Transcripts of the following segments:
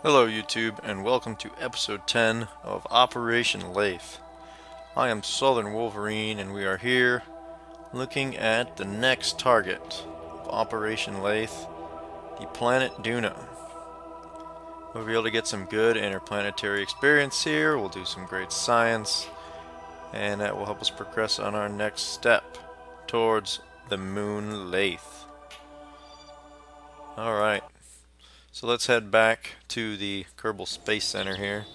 Hello YouTube, and welcome to episode 10 of Operation Laythe. I am Southern Wolverine, and we are here looking at the next target of Operation Laythe, the planet Duna. We'll be able to get some good interplanetary experience here, we'll do some great science, and that will help us progress on our next step towards the moon Laythe. Alright. So let's head back to the Kerbal Space Center here.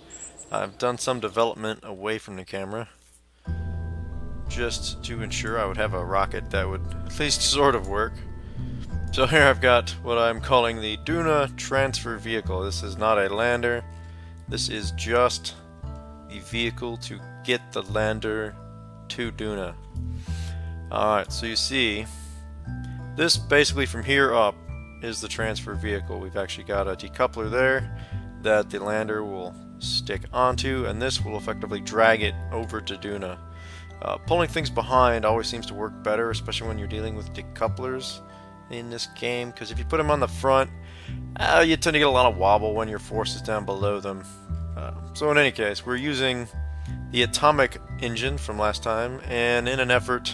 I've done some development away from the camera just to ensure I would have a rocket that would at least sort of work. So here I've got what I'm calling the Duna Transfer Vehicle. This is not a lander. This is just the vehicle to get the lander to Duna. Alright, so you see, this basically from here up is the transfer vehicle. We've actually got a decoupler there that the lander will stick onto, and this will effectively drag it over to Duna. Pulling things behind always seems to work better, especially when you're dealing with decouplers in this game, because if you put them on the front, you tend to get a lot of wobble when your force is down below them. So in any case, we're using the atomic engine from last time, and in an effort,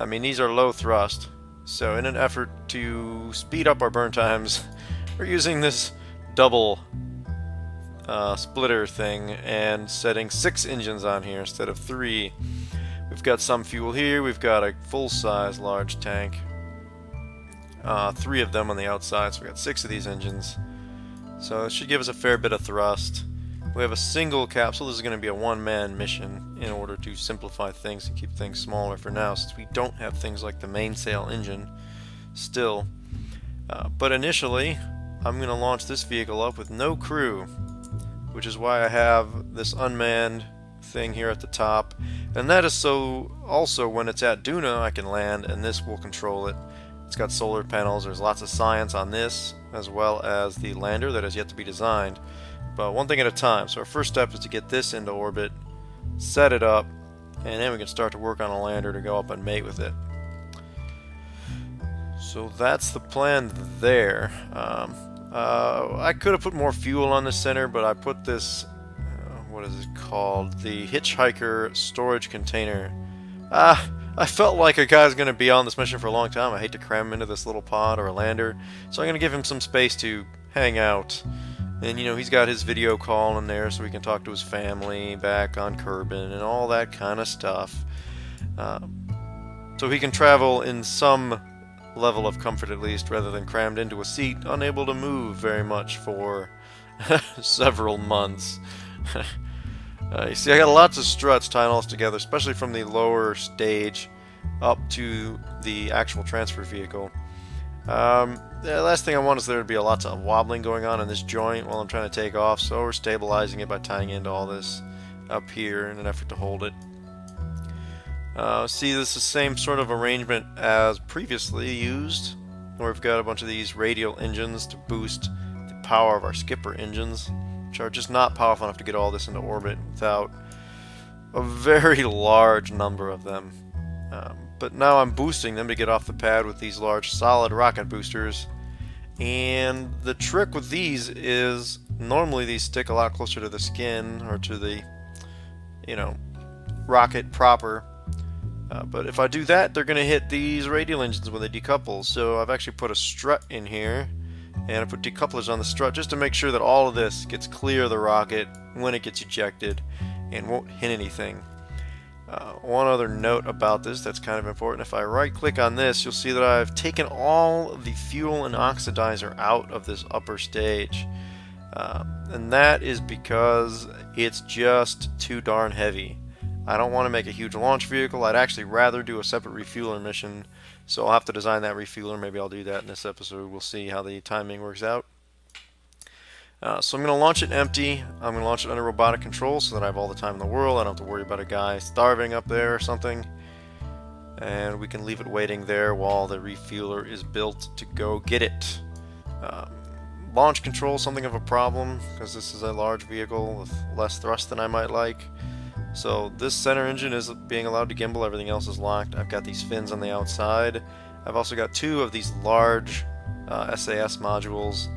these are low thrust, so in an effort to speed up our burn times, we're using this double splitter thing and setting 6 engines on here instead of 3. We've got some fuel here, we've got a full-size large tank, 3 of them on the outside, so we've got 6 of these engines. So it should give us a fair bit of thrust. We have a single capsule. This is going to be a one-man mission in order to simplify things and keep things smaller for now, since we don't have things like the mainsail engine still. But initially, I'm going to launch this vehicle up with no crew, which is why I have this unmanned thing here at the top. And that is so also when it's at Duna I can land, and this will control it. It's got solar panels. There's lots of science on this, as well as the lander that has yet to be designed. But one thing at a time. So our first step is to get this into orbit, set it up, and then we can start to work on a lander to go up and mate with it. So that's the plan there. I could have put more fuel on the center, but I put this, what is it called? The hitchhiker storage container. I felt like a guy's going to be on this mission for a long time. I hate to cram him into this little pod or a lander, so I'm going to give him some space to hang out. And he's got his video call in there so he can talk to his family back on Kerbal and all that kind of stuff. So he can travel in some level of comfort at least, rather than crammed into a seat, unable to move very much for several months. You see, I got lots of struts tying all this together, especially from the lower stage up to the actual transfer vehicle. The last thing I want is there to be lots of wobbling going on in this joint while I'm trying to take off, so we're stabilizing it by tying into all this up here in an effort to hold it. See, this is the same sort of arrangement as previously used, where we've got a bunch of these radial engines to boost the power of our skipper engines, which are just not powerful enough to get all this into orbit without a very large number of them. But now I'm boosting them to get off the pad with these large solid rocket boosters. And the trick with these is normally these stick a lot closer to the skin or to the, rocket proper. But if I do that, they're going to hit these radial engines when they decouple. So I've actually put a strut in here, and I put decouplers on the strut just to make sure that all of this gets clear of the rocket when it gets ejected and won't hit anything. One other note about this that's kind of important: if I right click on this, you'll see that I've taken all of the fuel and oxidizer out of this upper stage, and that is because it's just too darn heavy. I don't want to make a huge launch vehicle. I'd actually rather do a separate refueler mission, so I'll have to design that refueler. Maybe I'll do that in this episode. We'll see how the timing works out. So I'm going to launch it empty. I'm going to launch it under robotic control so that I have all the time in the world. I don't have to worry about a guy starving up there or something. And we can leave it waiting there while the refueler is built to go get it. Launch control, something of a problem, because this is a large vehicle with less thrust than I might like. So this center engine is being allowed to gimbal, everything else is locked. I've got these fins on the outside. I've also got 2 of these large SAS modules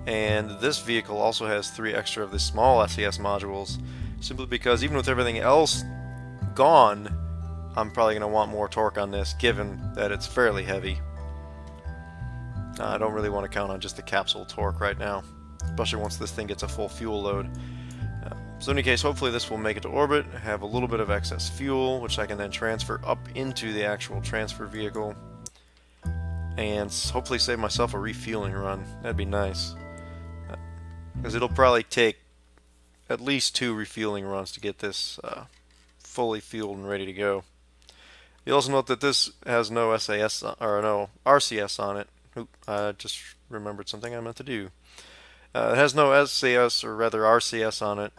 And this vehicle also has 3 extra of the small SES modules, simply because even with everything else gone, I'm probably going to want more torque on this, given that it's fairly heavy. I don't really want to count on just the capsule torque right now, especially once this thing gets a full fuel load. So in any case, hopefully this will make it to orbit, have a little bit of excess fuel, which I can then transfer up into the actual transfer vehicle, and hopefully save myself a refueling run. That'd be nice. Because it'll probably take at least 2 refueling runs to get this fully fueled and ready to go. You'll also note that this has no SAS or no RCS on it. Oop, I just remembered something I meant to do. It has no SAS, or rather RCS, on it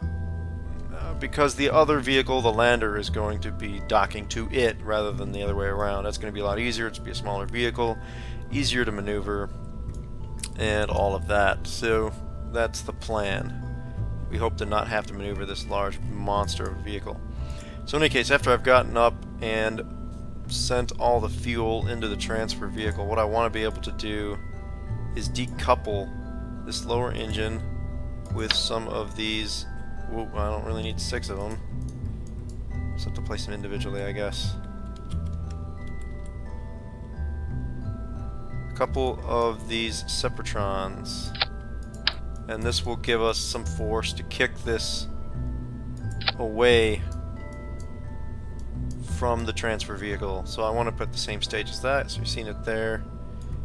because the other vehicle, the lander, is going to be docking to it rather than the other way around. That's going to be a lot easier. It's going to be a smaller vehicle, easier to maneuver, and all of that. So that's the plan. We hope to not have to maneuver this large monster of a vehicle. So in any case, after I've gotten up and sent all the fuel into the transfer vehicle, what I want to be able to do is decouple this lower engine with some of these. Whoa, I don't really need 6 of them. Just have to place them individually, I guess. A couple of these Separatrons, and this will give us some force to kick this away from the transfer vehicle. So I want to put the same stage as that, so you've seen it there.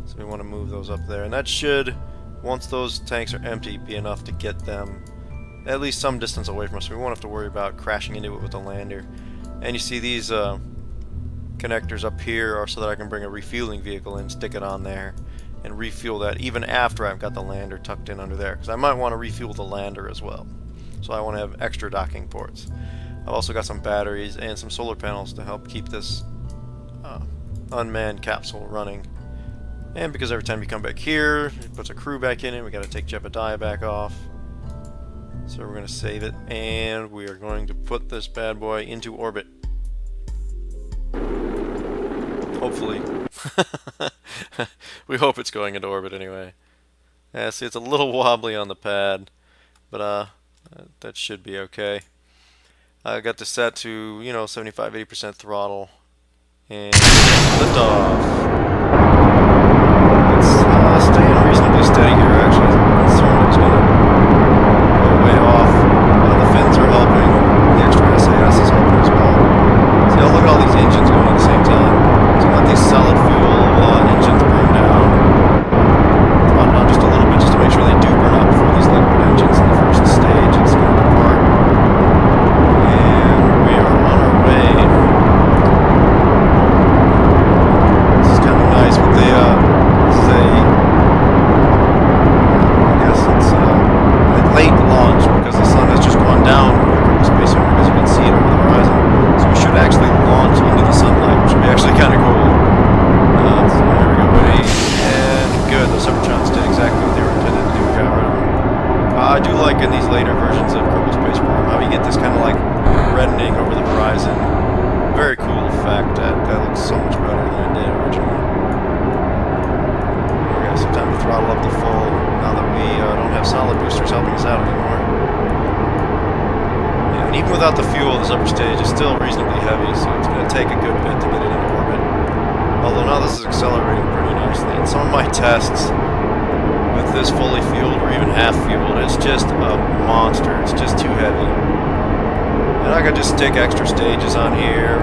So we want to move those up there, and that should, once those tanks are empty, be enough to get them at least some distance away from us, so we won't have to worry about crashing into it with the lander. And you see these connectors up here are so that I can bring a refueling vehicle in, stick it on there, and refuel that even after I've got the lander tucked in under there, because I might want to refuel the lander as well. So I want to have extra docking ports. I've also got some batteries and some solar panels to help keep this unmanned capsule running. And because every time you come back here, it puts a crew back in it, we got to take Jebediah back off. So we're going to save it, and we are going to put this bad boy into orbit. Hopefully. We hope it's going into orbit anyway. Yeah, see, it's a little wobbly on the pad, but that should be okay. I got this set to, 75-80% throttle, and lift off. It's staying reasonably steady here, actually. I'm concerned it's going to go way off. The fins are helping. The extra SAS is helping as well. See, look at all these engines going at the same time. So let these solid fuel engines burn down. Throttle down just a little bit just to make sure they do burn out before these liquid engines in the first stage. It's going to depart. And we are on our way. This is kind of nice with the, this is I guess it's a late launch because the sun has just gone down over the space center, because you can see it over the horizon. So we should actually launch into the sunlight, which would be actually kind of cool. So there we go, buddy. And good, those Separatrons did exactly what they were intended to do. We got rid of them. I do like in these later versions of Kerbal Space Program how you get this kind of like reddening over the horizon. Very cool effect. That looks so much better than it did originally. We got some time to throttle up to full now that we don't have solid boosters helping us out anymore. Yeah, and even without the fuel, this upper stage is still reasonably heavy, so it's going to take a good bit to get it into orbit. Although now this is accelerating pretty nicely. And some of my tests with this fully fueled or even half fueled, it's just a monster. It's just too heavy. And I could just stick extra stages on here,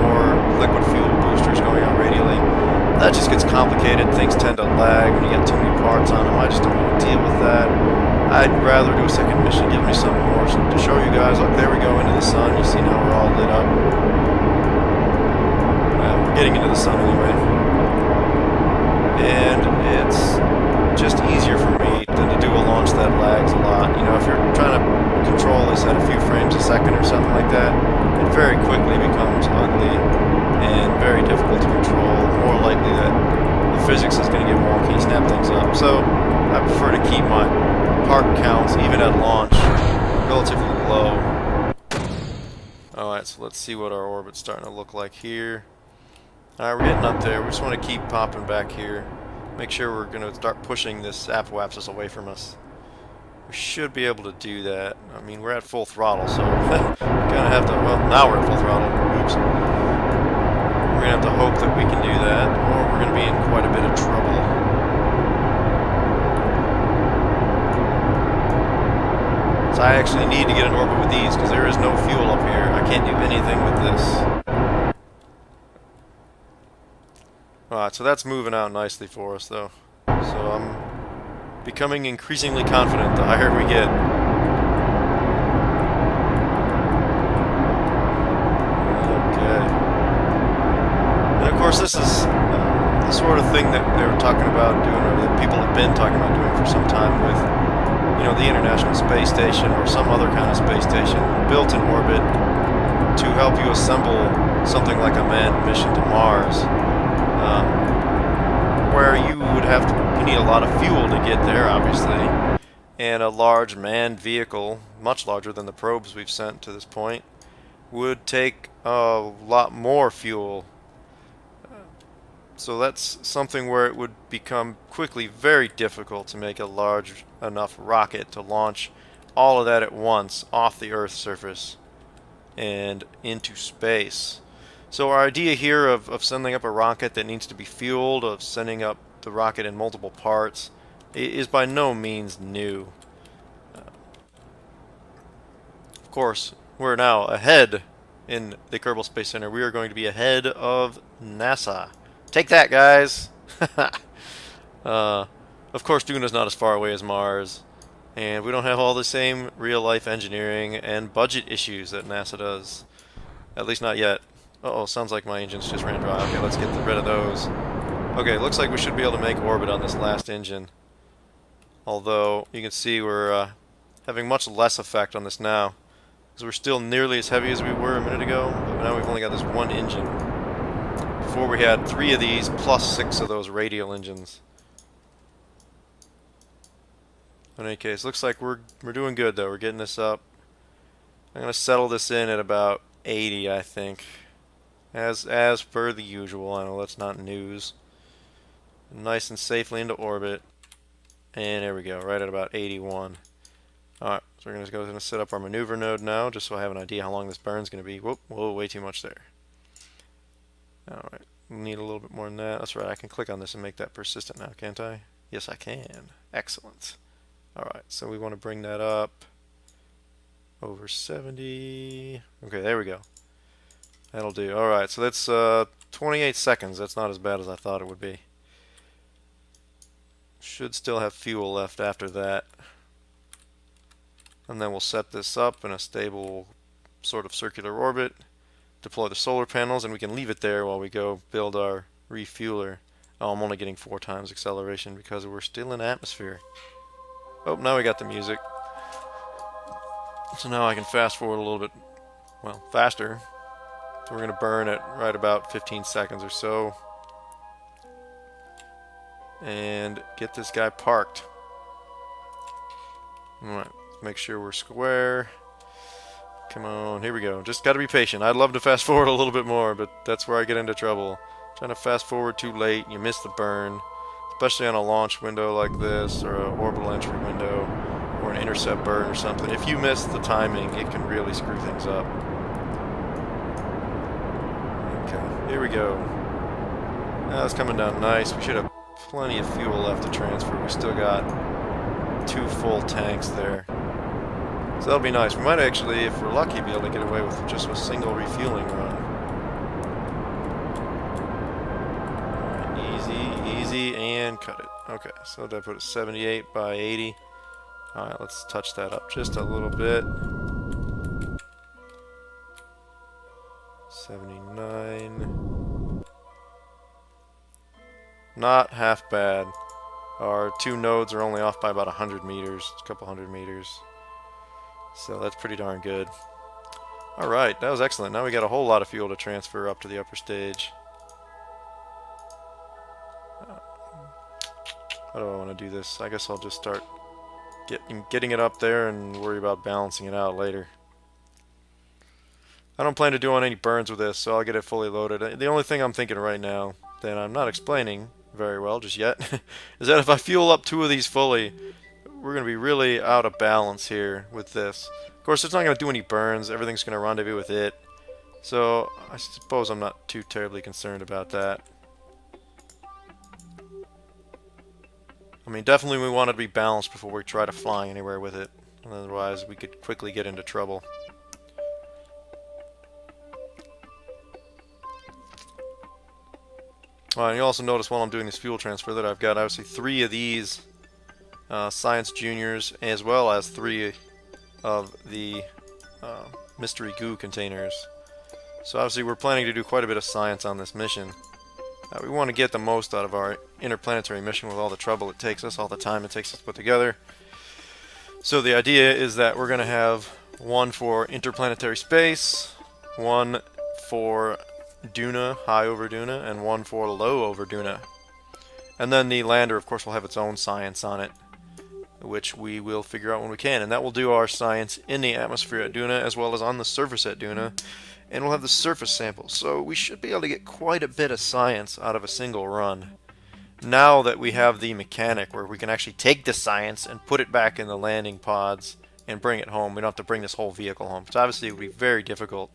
more liquid fuel boosters going on radially. That just gets complicated. Things tend to lag when you get too many parts on them. I just don't want to deal with that. I'd rather do a second mission, give me something more to show you guys. Look, there we go into the sun. You see now we're all lit up. We're getting into the sun anyway. And it's just easier for me than to do a launch that lags a lot. If you're trying to control this at a few frames a second or something like that, it very quickly becomes ugly and very difficult to control. More likely that the physics is going to get wonky and snap things up. So I prefer to keep my part counts, even at launch, relatively low. Alright, so let's see what our orbit's starting to look like here. Alright, we're getting up there. We just want to keep popping back here. make sure we're going to start pushing this apoapsis away from us. We should be able to do that. I mean, we're at full throttle, so we're gonna have to. Well, now we're at full throttle. Oops. We're gonna have to hope that we can do that, or we're gonna be in quite a bit of trouble. So I actually need to get in orbit with these because there is no fuel up here. I can't do anything with this. Alright, so that's moving out nicely for us, though. So I'm becoming increasingly confident the higher we get. Okay. And of course, this is the sort of thing that they were talking about doing, or that people have been talking about doing for some time with, you know, the International Space Station or some other kind of space station built in orbit to help you assemble something like a manned mission to Mars. Where you would have to, you need a lot of fuel to get there, obviously, and a large manned vehicle, much larger than the probes we've sent to this point, would take a lot more fuel. So that's something where it would become quickly very difficult to make a large enough rocket to launch all of that at once off the Earth's surface and into space. So our idea here of sending up a rocket that needs to be fueled, of sending up the rocket in multiple parts, is by no means new. Of course, we're now ahead in the Kerbal Space Center. We are going to be ahead of NASA. Take that, guys! Of course, Duna's not as far away as Mars, and we don't have all the same real-life engineering and budget issues that NASA does. At least not yet. Uh-oh, sounds like my engines just ran dry. Okay, let's get rid of those. Okay, looks like we should be able to make orbit on this last engine. Although, you can see we're having much less effect on this now. Because we're still nearly as heavy as we were a minute ago, but now we've only got this one engine. Before we had 3 of these, plus 6 of those radial engines. In any case, looks like we're doing good though. We're getting this up. I'm going to settle this in at about 80, I think. As per the usual. I know that's not news. Nice and safely into orbit. And there we go, right at about 81. Alright, so we're going to go ahead and set up our maneuver node now, just so I have an idea how long this burn's going to be. Whoop, whoa, way too much there. Alright, we'll need a little bit more than that. That's right, I can click on this and make that persistent now, can't I? Yes, I can. Excellent. Alright, so we want to bring that up over 70. Okay, there we go. That'll do. Alright, so that's 28 seconds. That's not as bad as I thought it would be. Should still have fuel left after that. And then we'll set this up in a stable sort of circular orbit, deploy the solar panels, and we can leave it there while we go build our refueler. Oh, I'm only getting 4 times acceleration because we're still in atmosphere. Oh, now we got the music. So now I can fast forward a little bit, well, faster. So we're going to burn at right about 15 seconds or so. And get this guy parked. Alright, make sure we're square. Come on, here we go. Just got to be patient. I'd love to fast forward a little bit more, but that's where I get into trouble. Trying to fast forward too late, you miss the burn. Especially on a launch window like this, or an orbital entry window, or an intercept burn or something. If you miss the timing, it can really screw things up. Okay, here we go. Now it's coming down nice. We should have plenty of fuel left to transfer. We still got 2 full tanks there. So that'll be nice. We might actually, if we're lucky, be able to get away with just a single refueling run. Easy, easy, and cut it. Okay, so did I put it 78 by 80? Alright, let's touch that up just a little bit. 79. Not half bad. Our 2 nodes are only off by about 100 meters, a couple hundred meters. So that's pretty darn good. Alright, that was excellent. Now we got a whole lot of fuel to transfer up to the upper stage. How do I want to do this? I guess I'll just start getting it up there and worry about balancing it out later. I don't plan to do any burns with this, so I'll get it fully loaded. The only thing I'm thinking right now that I'm not explaining very well just yet, is that if I fuel up 2 of these fully, we're going to be really out of balance here with this. Of course, it's not going to do any burns. Everything's going to rendezvous with it. So, I suppose I'm not too terribly concerned about that. I mean, definitely we want it to be balanced before we try to fly anywhere with it. Otherwise, we could quickly get into trouble. And you also notice while I'm doing this fuel transfer that I've got obviously 3 of these Science Juniors, as well as 3 of the mystery goo containers. So obviously we're planning to do quite a bit of science on this mission. We want to get the most out of our interplanetary mission with all the trouble it takes us, all the time it takes us to put together. So the idea is that we're going to have 1 for interplanetary space, 1 for Duna, high over Duna, and 1 for low over Duna. And then the lander, of course, will have its own science on it, which we will figure out when we can. And that will do our science in the atmosphere at Duna, as well as on the surface at Duna. And we'll have the surface samples. So we should be able to get quite a bit of science out of a single run. Now that we have the mechanic where we can actually take the science and put it back in the landing pods and bring it home. We don't have to bring this whole vehicle home, which obviously would be very difficult.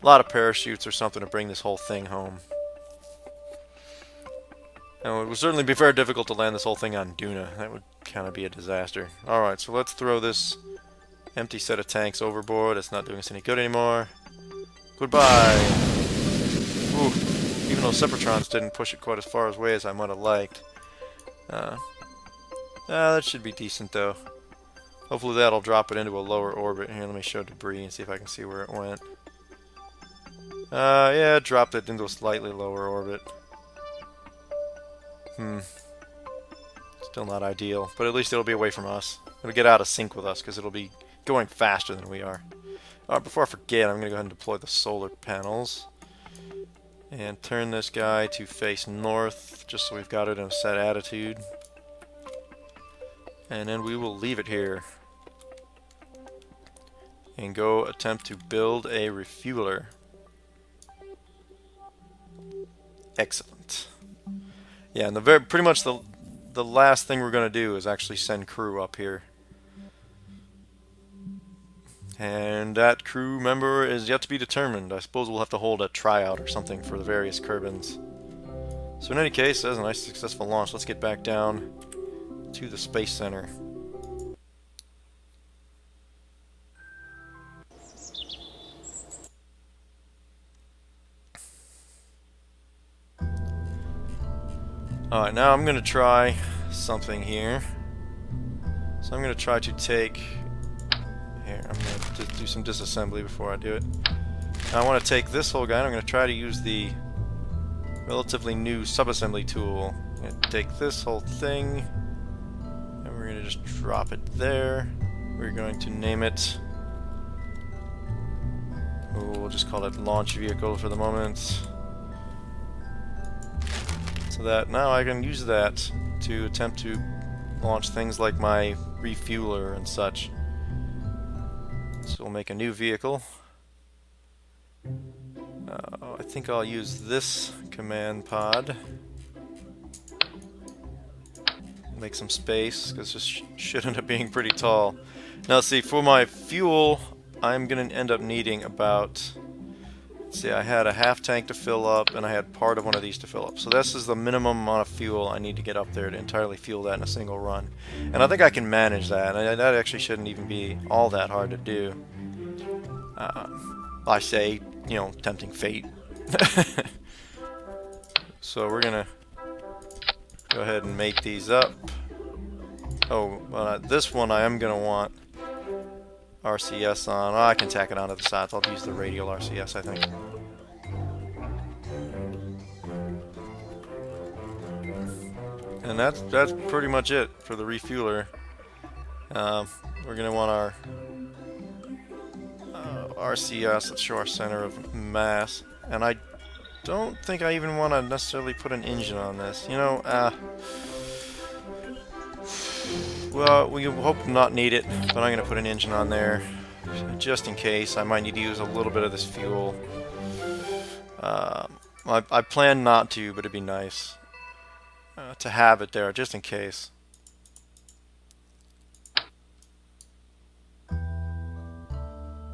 A lot of parachutes or something to bring this whole thing home. And it would certainly be very difficult to land this whole thing on Duna. That would kind of be a disaster. Alright, so let's throw this empty set of tanks overboard. It's not doing us any good anymore. Goodbye! Ooh, even though Separatrons didn't push it quite as far away as I might have liked. That should be decent though. Hopefully that'll drop it into a lower orbit. Here, let me show debris and see if I can see where it went. Yeah, it dropped it into a slightly lower orbit. Still not ideal, but at least it'll be away from us. It'll get out of sync with us because it'll be going faster than we are. Alright, before I forget, I'm going to go ahead and deploy the solar panels. And turn this guy to face north, just so we've got it in a set attitude. And then we will leave it here. And go attempt to build a refueler. Excellent. Yeah, and pretty much the last thing we're going to do is actually send crew up here. And that crew member is yet to be determined. I suppose we'll have to hold a tryout or something for the various Kerbins. So in any case, that was a nice successful launch. Let's get back down to the Space Center. Alright, now I'm going to try something here. So I'm going to try to take... Here, I'm going to just do some disassembly before I do it. Now I want to take this whole guy and I'm going to try to use the relatively new subassembly tool. I'm going to take this whole thing and we're going to just drop it there. We're going to name it... we'll just call it launch vehicle for the moment. So that now I can use that to attempt to launch things like my refueler and such. So we'll make a new vehicle. I think I'll use this command pod. Make some space, because this should end up being pretty tall. Now see, for my fuel, I'm going to end up needing about... Let's see, I had a half tank to fill up, and I had part of one of these to fill up. So this is the minimum amount of fuel I need to get up there to entirely fuel that in a single run. And I think I can manage that, and that actually shouldn't even be all that hard to do. I say, you know, tempting fate. So we're gonna go ahead and make these up. Oh, this one I am gonna want RCS on. Oh, I can tack it onto the sides. I'll use the radial RCS, I think. And that's pretty much it for the refueler. We're gonna want our RCS. Let's show our center of mass. And I don't think I even want to necessarily put an engine on this. You know, well, we hope to not need it, but I'm going to put an engine on there just in case. I might need to use a little bit of this fuel. I plan not to, but it'd be nice. to have it there just in case.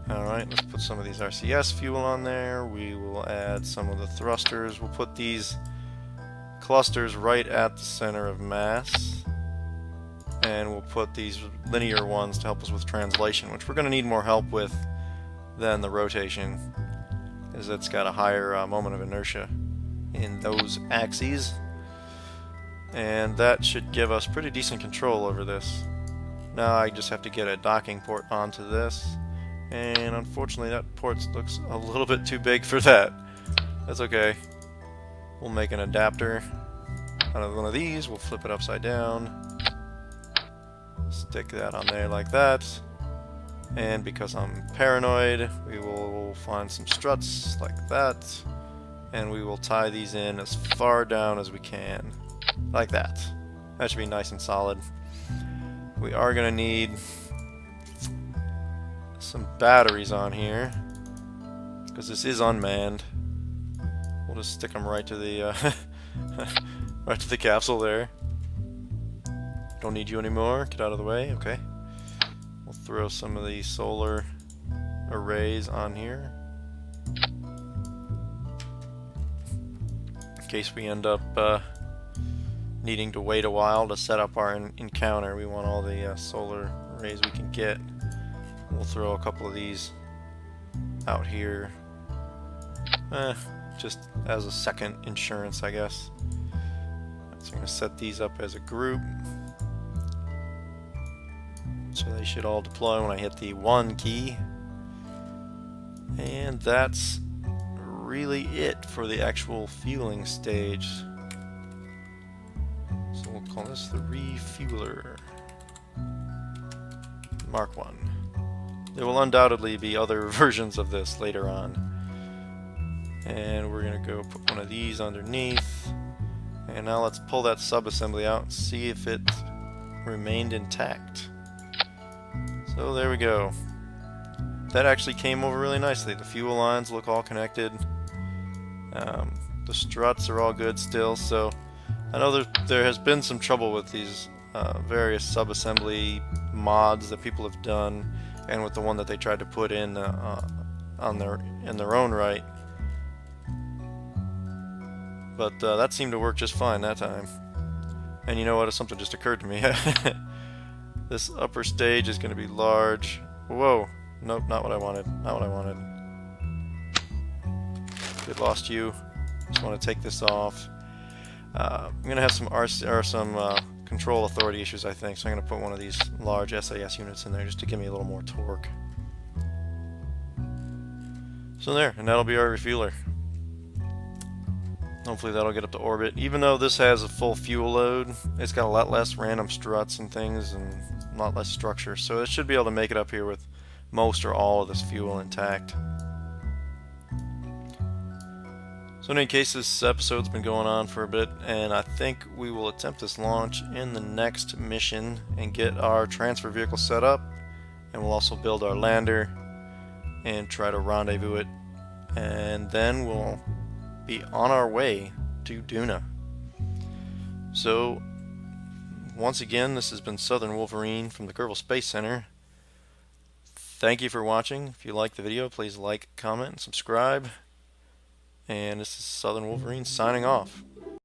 Alright, let's put some of these RCS fuel on there. We will add some of the thrusters. We'll put these clusters right at the center of mass. And we'll put these linear ones to help us with translation, which we're going to need more help with than the rotation, as it's got a higher moment of inertia in those axes. And that should give us pretty decent control over this. Now I just have to get a docking port onto this. And unfortunately that port looks a little bit too big for that. That's okay. We'll make an adapter out of one of these. We'll flip it upside down. Stick that on there like that. And because I'm paranoid, we will find some struts like that. And we will tie these in as far down as we can. Like that. That should be nice and solid. We are going to need some batteries on here, because this is unmanned. We'll just stick them right to the right to the capsule there. Don't need you anymore. Get out of the way. Okay. We'll throw some of these solar arrays on here in case we end up needing to wait a while to set up our encounter. We want all the solar arrays we can get. We'll throw a couple of these out here, just as a second insurance, I guess. So I'm going to set these up as a group, so they should all deploy when I hit the 1 key. And that's really it for the actual fueling stage. So we'll call this the refueler. Mark 1. There will undoubtedly be other versions of this later on. And we're going to go put one of these underneath. And now let's pull that subassembly out and see if it remained intact. So there we go. That actually came over really nicely. The fuel lines look all connected. The struts are all good still. So I know there has been some trouble with these various subassembly mods that people have done, and with the one that they tried to put in in their own right. But that seemed to work just fine that time. And you know what? Something just occurred to me. This upper stage is going to be large. Whoa. Nope, not what I wanted. Not what I wanted. Get lost you. Just want to take this off. I'm going to have some control authority issues, I think, so I'm going to put one of these large SAS units in there just to give me a little more torque. So there, and that'll be our refueler. Hopefully that'll get up to orbit. Even though this has a full fuel load, it's got a lot less random struts and things and a lot less structure, so it should be able to make it up here with most or all of this fuel intact. So in any case, this episode's been going on for a bit, and I think we will attempt this launch in the next mission and get our transfer vehicle set up, and we'll also build our lander and try to rendezvous it, and then we'll be on our way to Duna. So once again, this has been Southern Wolverine from the Kerbal Space Center. Thank you for watching. If you liked the video, please like, comment, and subscribe. And this is Southern Wolverine signing off.